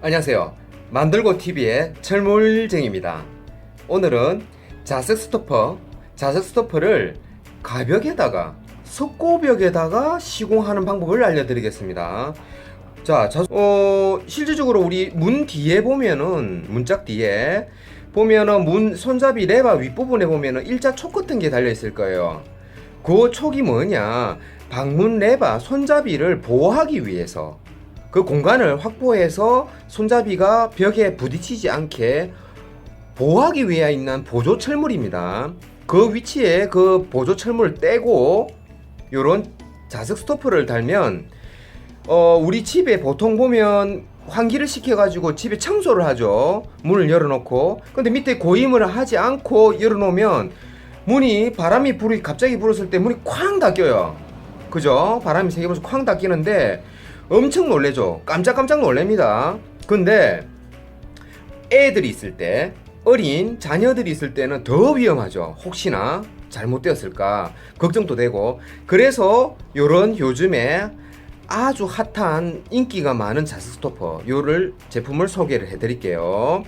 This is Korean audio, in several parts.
안녕하세요. 만들고TV의 철물쟁입니다. 오늘은 자석 스토퍼를 가벽에다가 석고벽에다가 시공하는 방법을 알려드리겠습니다. 자, 실질적으로 우리 문 뒤에 보면은, 문짝 뒤에 보면은 문 손잡이 레바 윗부분에 보면은 일자 촉 같은 게 달려 있을 거예요. 그 촉이 뭐냐, 방문 레바 손잡이를 보호하기 위해서, 그 공간을 확보해서 손잡이가 벽에 부딪히지 않게 보호하기 위해 있는 보조 철물입니다. 그 위치에 그 보조 철물을 떼고 요런 자석 스토퍼를 달면 우리 집에 보통 보면 환기를 시켜가지고 집에 청소를 하죠. 문을 열어놓고. 근데 밑에 고임을 하지 않고 열어놓으면 문이 갑자기 불었을 때 문이 쾅 닫혀요. 그죠? 바람이 세게 불어서 쾅 닫히는데 엄청 놀래죠. 깜짝깜짝 놀랍니다. 근데 애들이 있을 때, 어린 자녀들이 있을 때는 더 위험하죠. 혹시나 잘못되었을까 걱정도 되고. 그래서 요런 요즘에 아주 핫한 인기가 많은 자석 스토퍼 요를 제품을 소개를 해드릴게요.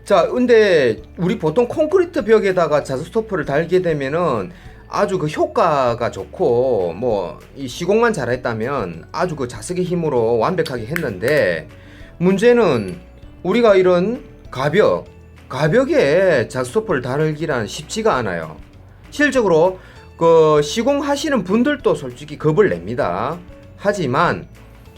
자, 근데 우리 보통 콘크리트 벽에다가 자석 스토퍼를 달게 되면은 아주 그 효과가 좋고 뭐 이 시공만 잘했다면 아주 그 자석의 힘으로 완벽하게 했는데, 문제는 우리가 이런 가벽에 자석 스토퍼를 달기란 쉽지가 않아요. 실질적으로 그 시공하시는 분들도 솔직히 겁을 냅니다. 하지만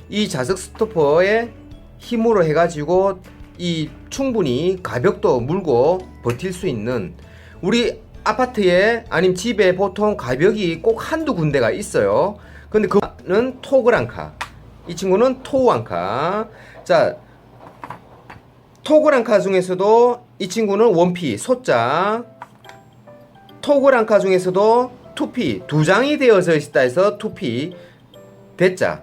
이 자석 스토퍼의 힘으로 해가지고 이 충분히 가벽도 물고 버틸 수 있는, 우리 아파트에 아니면 집에 보통 가벽이 꼭 한두 군데가 있어요. 근데 그는 토그랑카, 이 친구는 토우앙카. 자, 토그랑카 중에서도 이 친구는 원피 소자, 토그랑카 중에서도 투피 두 장이 되어져 있다 해서 투피 대자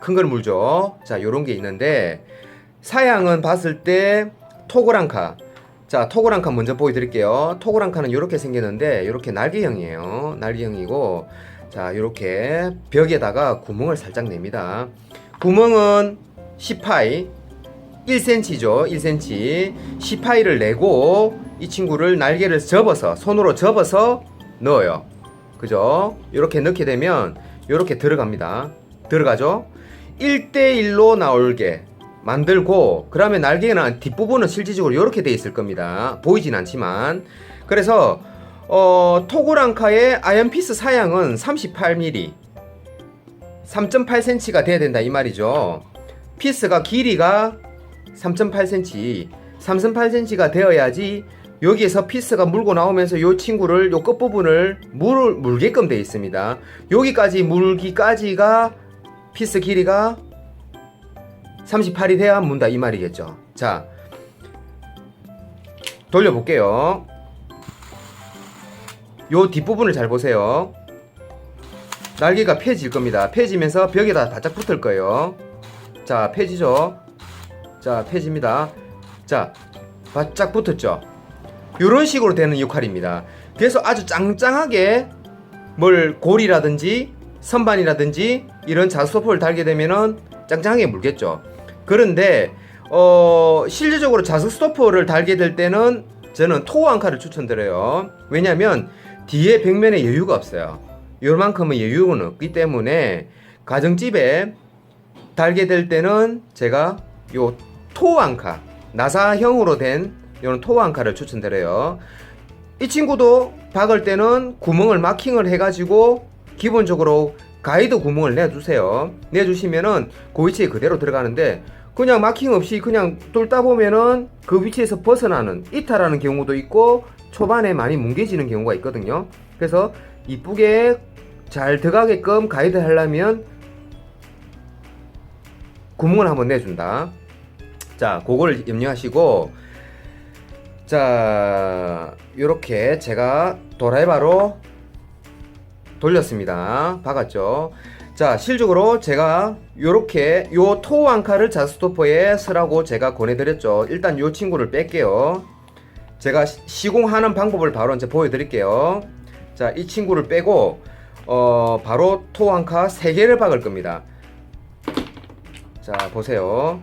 큰 걸 물죠. 자, 요런 게 있는데 사양은 봤을 때 토그랑카. 자, 토그랑카 먼저 보여드릴게요. 토그랑카는 이렇게 생겼는데 이렇게 날개형이에요. 날개형이고, 자, 이렇게 벽에다가 구멍을 살짝 냅니다. 구멍은 10파이 1cm죠. 1cm 10파이를 내고 이 친구를 날개를 접어서, 손으로 접어서 넣어요. 그죠? 이렇게 넣게 되면 이렇게 들어가죠. 1대1로 나올게 만들고, 그러면 날개는 뒷부분은 실질적으로 이렇게 되어 있을 겁니다. 보이진 않지만. 그래서 토그랑카의 아연피스 사양은 38mm 3.8cm가 돼야 된다 이 말이죠. 피스가 길이가 3.8cm 3.8cm가 되어야지 여기에서 피스가 물고 나오면서 요 친구를, 요 끝부분을 물게끔 되어 있습니다. 여기까지 물기까지가 피스 길이가 38이 돼야 문다 이 말이겠죠. 자, 돌려볼게요. 요 뒷부분을 잘 보세요. 날개가 펴질 겁니다. 펴지면서 벽에다 바짝 붙을 거예요. 자, 펴지죠. 자, 펴집니다. 자, 바짝 붙었죠. 요런 식으로 되는 역할입니다. 그래서 아주 짱짱하게 골이라든지 선반이라든지 이런 자석스토퍼를 달게 되면은 짱짱하게 물겠죠. 그런데 실질적으로 자석 스토퍼를 달게 될 때는 저는 토우앙카를 추천드려요. 왜냐면 뒤에 벽면에 여유가 없어요. 요만큼은 여유는 없기 때문에 가정집에 달게 될 때는 제가 요 토우앙카, 나사형으로 된 요런 토우앙카를 추천드려요. 이 친구도 박을 때는 구멍을 마킹을 해가지고 기본적으로 가이드 구멍을 내주시면은 그 위치에 그대로 들어가는데, 그냥 마킹 없이 그냥 뚫다 보면은 그 위치에서 벗어나는, 이탈하는 경우도 있고 초반에 많이 뭉개지는 경우가 있거든요. 그래서 이쁘게 잘 들어가게끔 가이드 하려면 구멍을 한번 내준다. 자, 그걸 염려하시고, 자, 요렇게 제가 도라이바로 돌렸습니다. 박았죠. 자, 실적으로 제가 요렇게 요 토우앙카를 자스토퍼에 쓰라고 제가 권해드렸죠. 일단 요 친구를 뺄게요. 제가 시공하는 방법을 바로 이제 보여드릴게요. 자, 이 친구를 빼고 바로 토우앙카 3개를 박을 겁니다. 자, 보세요.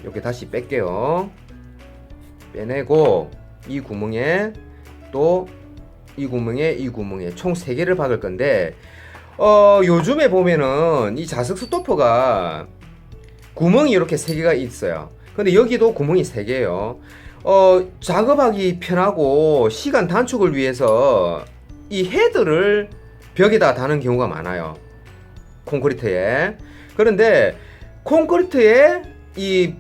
이렇게 다시 뺄게요. 빼내고 이 구멍에 또 이 구멍에 총 3개를 박을 건데 요즘에 보면은 이 자석 스토퍼가 구멍이 이렇게 3개가 있어요. 근데 여기도 구멍이 3개예요. 작업하기 편하고 시간 단축을 위해서 이 헤드를 벽에다 다는 경우가 많아요. 콘크리트에. 그런데 콘크리트에 이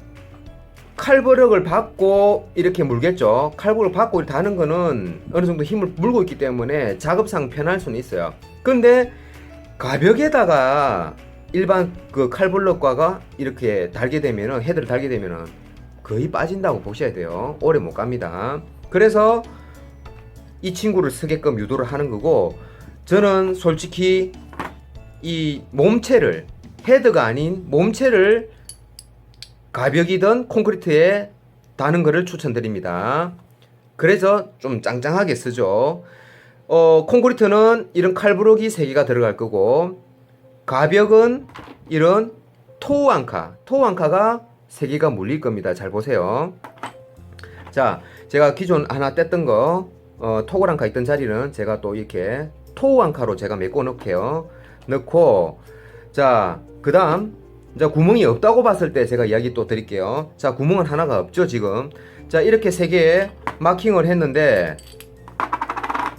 칼버럭을 받고 이렇게 물겠죠. 칼버럭을 받고 다는 거는 어느 정도 힘을 물고 있기 때문에 작업상 편할 수는 있어요. 근데 가벽에다가 일반 그 칼블럭과가 이렇게 달게 되면은, 헤드를 달게 되면은 거의 빠진다고 보셔야 돼요. 오래 못 갑니다. 그래서 이 친구를 쓰게끔 유도를 하는 거고, 저는 솔직히 이 몸체를, 헤드가 아닌 몸체를 가벽이든 콘크리트에 다는 거를 추천드립니다. 그래서 좀 짱짱하게 쓰죠. 콘크리트는 이런 칼부럭이 3개가 들어갈 거고, 가벽은 이런 토우앙카가 3개가 물릴 겁니다. 잘 보세요. 자, 제가 기존 하나 뗐던 거, 토그랑카 있던 자리는 제가 또 이렇게 토우앙카로 제가 메꿔 놓을게요. 넣고, 자, 그 다음, 자, 구멍이 없다고 봤을 때 제가 이야기 또 드릴게요. 자, 구멍은 하나가 없죠, 지금. 자, 이렇게 3개에 마킹을 했는데,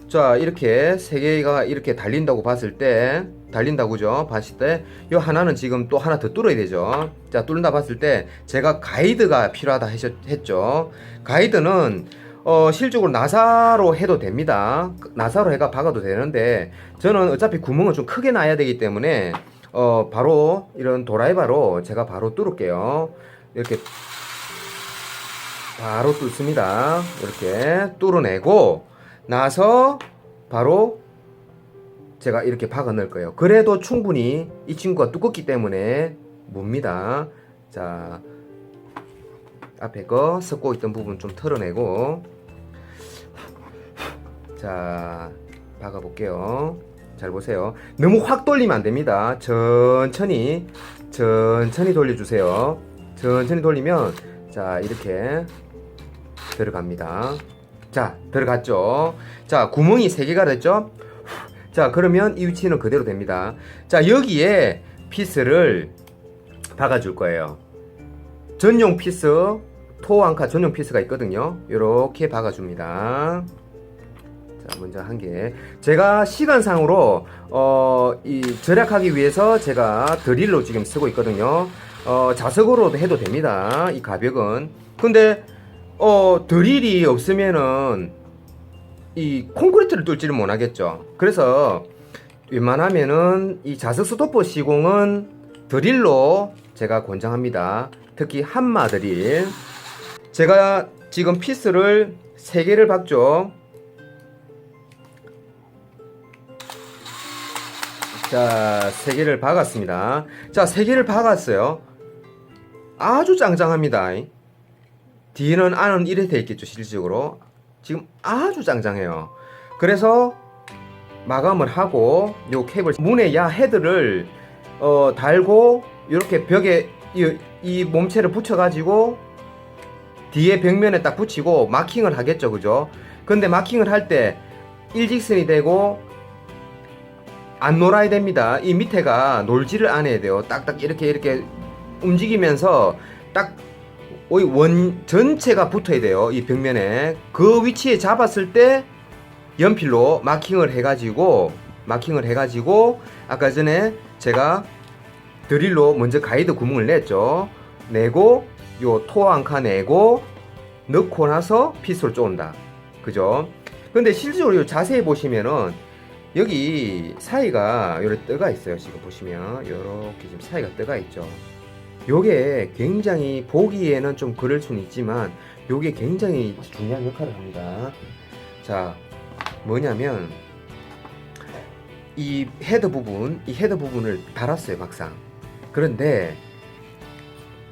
자, 이렇게 3개가 이렇게 달린다고 봤을 때, 달린다고죠? 봤을 때, 요 하나는 지금 또 하나 더 뚫어야 되죠. 자, 뚫는다 봤을 때, 제가 가이드가 필요하다 했죠. 가이드는, 실적으로 나사로 해도 됩니다. 나사로 해가 박아도 되는데, 저는 어차피 구멍은 좀 크게 놔야 되기 때문에, 바로 이런 도라이바로 제가 바로 뚫을게요. 이렇게 바로 뚫습니다. 이렇게 뚫어내고 나서 바로 제가 이렇게 박아 넣을 거예요. 그래도 충분히 이 친구가 두껍기 때문에 뭡니다. 자, 앞에 거 섞고 있던 부분 좀 털어내고, 자, 박아 볼게요. 잘 보세요. 너무 확 돌리면 안 됩니다. 천천히 돌려주세요. 천천히 돌리면, 자, 이렇게 들어갑니다. 자, 들어갔죠. 자, 구멍이 3개가 됐죠. 자, 그러면 이 위치는 그대로 됩니다. 자, 여기에 피스를 박아줄 거예요. 전용 피스, 토우앙카 전용 피스가 있거든요. 이렇게 박아줍니다. 자, 먼저 한 개. 제가 시간상으로 이 절약하기 위해서 제가 드릴로 지금 쓰고 있거든요. 자석으로도 해도 됩니다. 이 가벽은. 근데 드릴이 없으면은 이 콘크리트를 뚫지를 못하겠죠. 그래서 웬만하면은 이 자석 스토퍼 시공은 드릴로 제가 권장합니다. 특히 한마 드릴. 제가 지금 피스를 3개를 박죠. 자, 3개를 박았습니다. 자, 3개를 박았어요. 아주 짱짱합니다. 뒤는 안은 이래 돼 있겠죠, 실질적으로. 지금 아주 짱짱해요. 그래서 마감을 하고 요 캡을 문에 헤드를 달고 이렇게 벽에 이 몸체를 붙여 가지고 뒤에 벽면에 딱 붙이고 마킹을 하겠죠, 그죠? 근데 마킹을 할 때 일직선이 되고 안 놀아야 됩니다. 이 밑에가 놀지를 않아야 돼요. 딱딱 이렇게 움직이면서 딱 원 전체가 붙어야 돼요. 이 벽면에. 그 위치에 잡았을 때 연필로 마킹을 해가지고 아까 전에 제가 드릴로 먼저 가이드 구멍을 냈죠. 내고 요 토어앙카 내고 넣고 나서 피스를 쪼은다. 그죠? 근데 실질적으로 자세히 보시면은 여기 사이가 요렇게 떠가 있어요. 지금 보시면 요렇게 지금 사이가 떠가 있죠. 요게 굉장히 보기에는 좀 그럴 수는 있지만 요게 굉장히 중요한 역할을 합니다. 자, 뭐냐면 이 헤드 부분을 달았어요, 막상. 그런데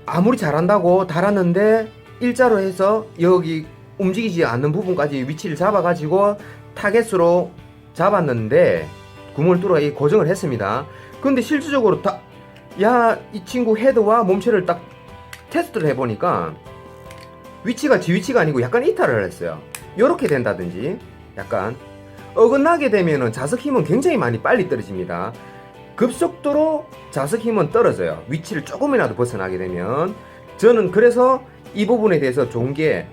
아무리 잘한다고 달았는데 일자로 해서 여기 움직이지 않는 부분까지 위치를 잡아가지고 타겟으로 잡았는데 구멍을 뚫어 고정을 했습니다. 근데 실질적으로 이 친구 헤드와 몸체를 딱 테스트를 해보니까 위치가 지 위치가 아니고 약간 이탈을 했어요. 요렇게 된다든지 약간 어긋나게 되면은 자석 힘은 굉장히 많이 빨리 떨어집니다. 급속도로 자석 힘은 떨어져요. 위치를 조금이라도 벗어나게 되면. 저는 그래서 이 부분에 대해서 좋은 게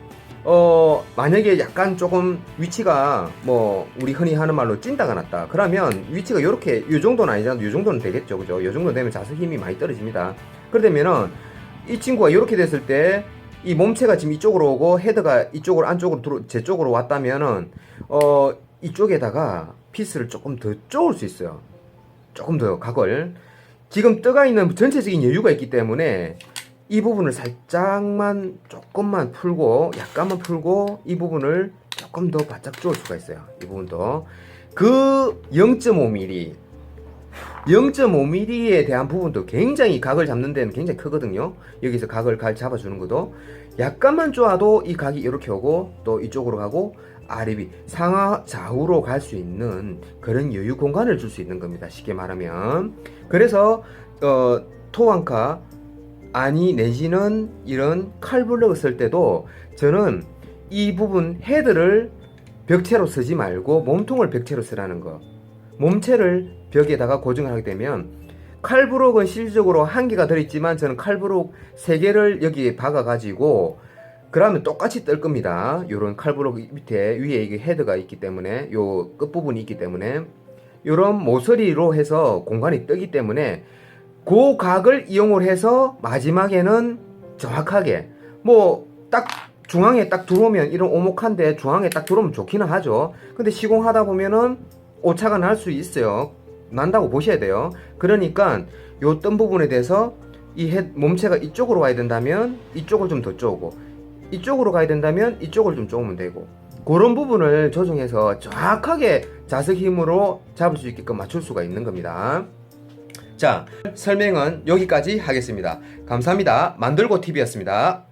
만약에 약간 조금 위치가 뭐 우리 흔히 하는 말로 찐따가 났다 그러면 위치가 요렇게 요 정도는 아니잖아. 요 정도는 되겠죠, 그죠? 요 정도 되면 자석 힘이 많이 떨어집니다. 그러면은 이 친구가 요렇게 됐을 때 이 몸체가 지금 이쪽으로 오고 헤드가 이쪽으로 안쪽으로 제 쪽으로 왔다면은 이쪽에다가 피스를 조금 더 쪼을 수 있어요. 조금 더 각을. 지금 떠가 있는 전체적인 여유가 있기 때문에 이 부분을 살짝만 조금만 풀고 약간만 풀고 이 부분을 조금 더 바짝 쪼을 수가 있어요. 이 부분도 그 0.5mm 0.5mm에 대한 부분도 굉장히 각을 잡는 데는 굉장히 크거든요. 여기서 각을 잡아주는 것도 약간만 쪼아도 이 각이 이렇게 오고 또 이쪽으로 가고 아래 상하 좌우로 갈 수 있는 그런 여유 공간을 줄 수 있는 겁니다. 쉽게 말하면. 그래서 토왕카 아니 내지는 이런 칼블럭을 쓸 때도 저는 이 부분 헤드를 벽체로 쓰지 말고 몸통을 벽체로 쓰라는 거. 몸체를 벽에다가 고정을 하게 되면 칼브록은 실질적으로 한 개가 들어있지만 저는 칼브록 3개를 여기에 박아 가지고 그러면 똑같이 뜰 겁니다. 요런 칼브록 밑에 위에 이게 헤드가 있기 때문에 요 끝부분이 있기 때문에 요런 모서리로 해서 공간이 뜨기 때문에 그 각을 이용을 해서 마지막에는 정확하게 뭐 딱 중앙에 딱 들어오면 이런 오목한데 중앙에 딱 들어오면 좋기는 하죠. 근데 시공하다 보면은 오차가 날 수 있어요. 난다고 보셔야 돼요. 그러니까 요 뜬 부분에 대해서 이 몸체가 이쪽으로 와야 된다면 이쪽을 좀 더 쪼고 이쪽으로 가야 된다면 이쪽을 좀 쪼으면 되고 그런 부분을 조정해서 정확하게 자석 힘으로 잡을 수 있게끔 맞출 수가 있는 겁니다. 자, 설명은 여기까지 하겠습니다. 감사합니다. 만들고 TV였습니다.